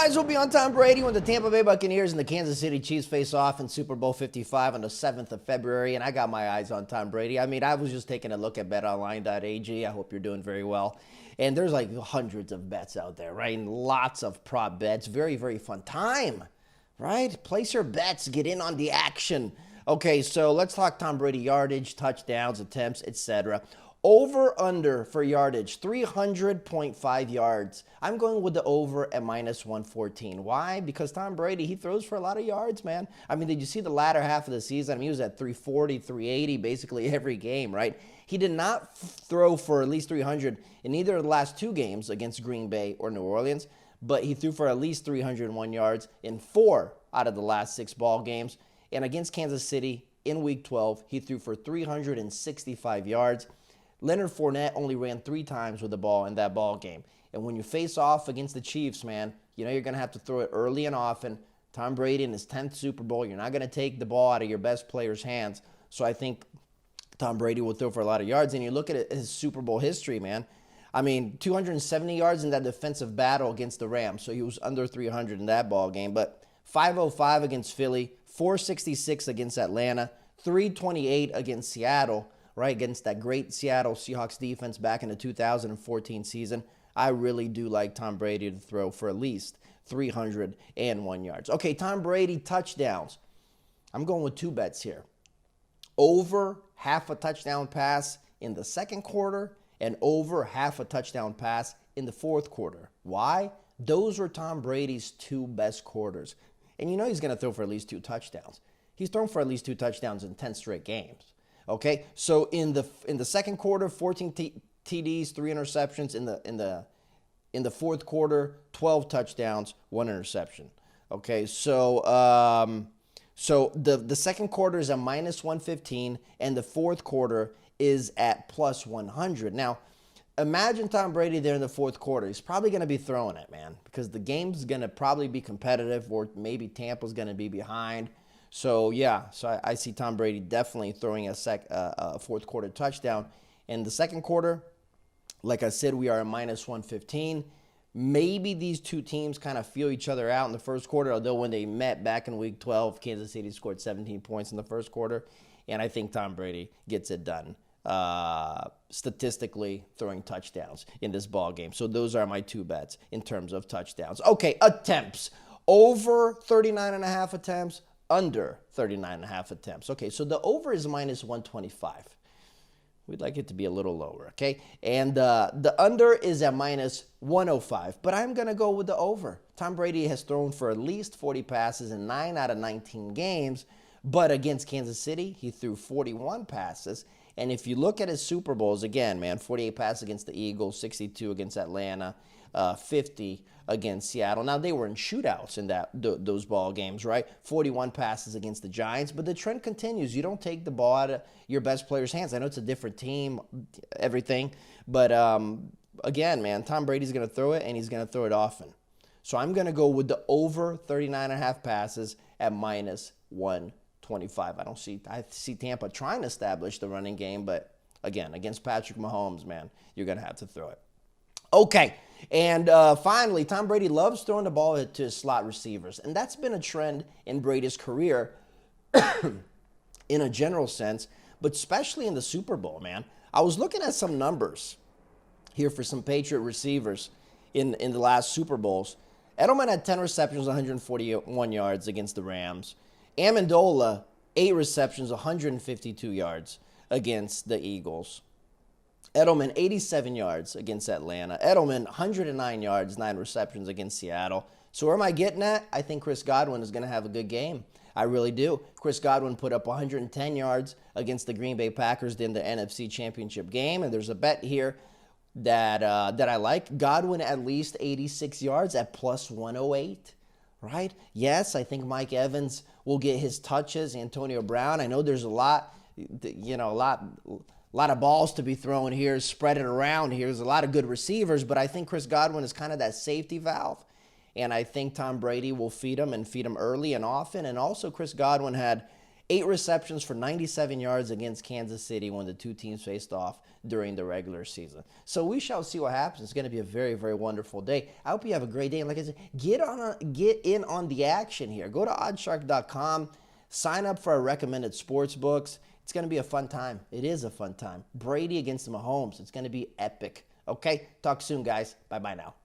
eyes will be on Tom Brady when the Tampa Bay Buccaneers and the Kansas City Chiefs face off in Super Bowl 55 on the 7th of February, and I got my eyes on Tom Brady. I mean, I was just taking a look at betonline.ag. I hope you're doing very well. And there's like hundreds of bets out there, right? And lots of prop bets. Very, very fun time, right? Place your bets. Get in on the action. Okay, so let's talk Tom Brady yardage, touchdowns, attempts, etc. Over under for yardage, 300.5 yards. I'm going with the over at minus 114. Why? Because Tom Brady, he throws for a lot of yards, man. I mean, did you see the latter half of the season? I mean, he was at 340, 380 basically every game, right? He did not throw for at least 300 in either of the last two games against Green Bay or New Orleans, but he threw for at least 301 yards in 4 out of the last 6 ball games. And against Kansas City in Week 12, he threw for 365 yards. Leonard Fournette only ran 3 times with the ball in that ball game. And when you face off against the Chiefs, man, you know you're going to have to throw it early and often. Tom Brady in his 10th Super Bowl, you're not going to take the ball out of your best player's hands. So I think Tom Brady will throw for a lot of yards. And you look at his Super Bowl history, man. I mean, 270 yards in that defensive battle against the Rams. So he was under 300 in that ball game. But 505 against Philly, 466 against Atlanta, 328 against Seattle, right, against that great Seattle Seahawks defense back in the 2014 season. I really do like Tom Brady to throw for at least 301 yards. Okay, Tom Brady touchdowns. I'm going with 2 bets here. Over half a touchdown pass in the second quarter and over half a touchdown pass in the fourth quarter. Why? Those were Tom Brady's 2 best quarters. And you know he's going to throw for at least 2 touchdowns. He's thrown for at least 2 touchdowns in 10 straight games. Okay, so in the second quarter, 14 TDs, 3 interceptions. In the fourth quarter, 12 touchdowns, 1 interception. Okay, so the second quarter is at minus 115, and the fourth quarter is at plus 100. Now, imagine Tom Brady there in the fourth quarter. He's probably going to be throwing it, man, because the game's going to probably be competitive, or maybe Tampa's going to be behind. So, yeah, I see Tom Brady definitely throwing a fourth quarter touchdown. In the second quarter, like I said, we are at minus 115. Maybe these two teams kind of feel each other out in the first quarter, although when they met back in Week 12, Kansas City scored 17 points in the first quarter. And I think Tom Brady gets it done, statistically throwing touchdowns in this ball game. So those are my 2 bets in terms of touchdowns. Okay, attempts. Over 39.5 attempts. Under 39.5 attempts. Okay, so the over is minus 125. We'd like it to be a little lower, okay? And the under is at minus 105, but I'm going to go with the over. Tom Brady has thrown for at least 40 passes in 9 out of 19 games, but against Kansas City, he threw 41 passes. And if you look at his Super Bowls, again, man, 48 passes against the Eagles, 62 against Atlanta, 50 against Seattle. Now, they were in shootouts in those ball games, right? 41 passes against the Giants, but the trend continues. You don't take the ball out of your best player's hands. I know it's a different team, everything, but again, man, Tom Brady's going to throw it, and he's going to throw it often. So I'm going to go with the over 39.5 passes at minus 125. I see Tampa trying to establish the running game, but again, against Patrick Mahomes, man, you're going to have to throw it. Okay, and finally, Tom Brady loves throwing the ball to his slot receivers, and that's been a trend in Brady's career in a general sense, but especially in the Super Bowl, man. I was looking at some numbers here for some Patriot receivers in the last Super Bowls. Edelman had 10 receptions, 141 yards against the Rams. Amendola, 8 receptions, 152 yards against the Eagles. Edelman, 87 yards against Atlanta. Edelman, 109 yards, 9 receptions against Seattle. So where am I getting at? I think Chris Godwin is going to have a good game. I really do. Chris Godwin put up 110 yards against the Green Bay Packers in the NFC Championship game. And there's a bet here that I like. Godwin at least 86 yards at plus 108. Right? Yes, I think Mike Evans will get his touches. Antonio Brown. I know there's a lot of balls to be thrown here, spread it around here. There's a lot of good receivers, but I think Chris Godwin is kind of that safety valve. And I think Tom Brady will feed him early and often. And also Chris Godwin had 8 receptions for 97 yards against Kansas City when the two teams faced off during the regular season. So we shall see what happens. It's going to be a very, very wonderful day. I hope you have a great day. And like I said, get in on the action here. Go to oddshark.com, sign up for our recommended sports books. It's going to be a fun time. It is a fun time. Brady against the Mahomes. It's going to be epic. Okay, talk soon, guys. Bye-bye now.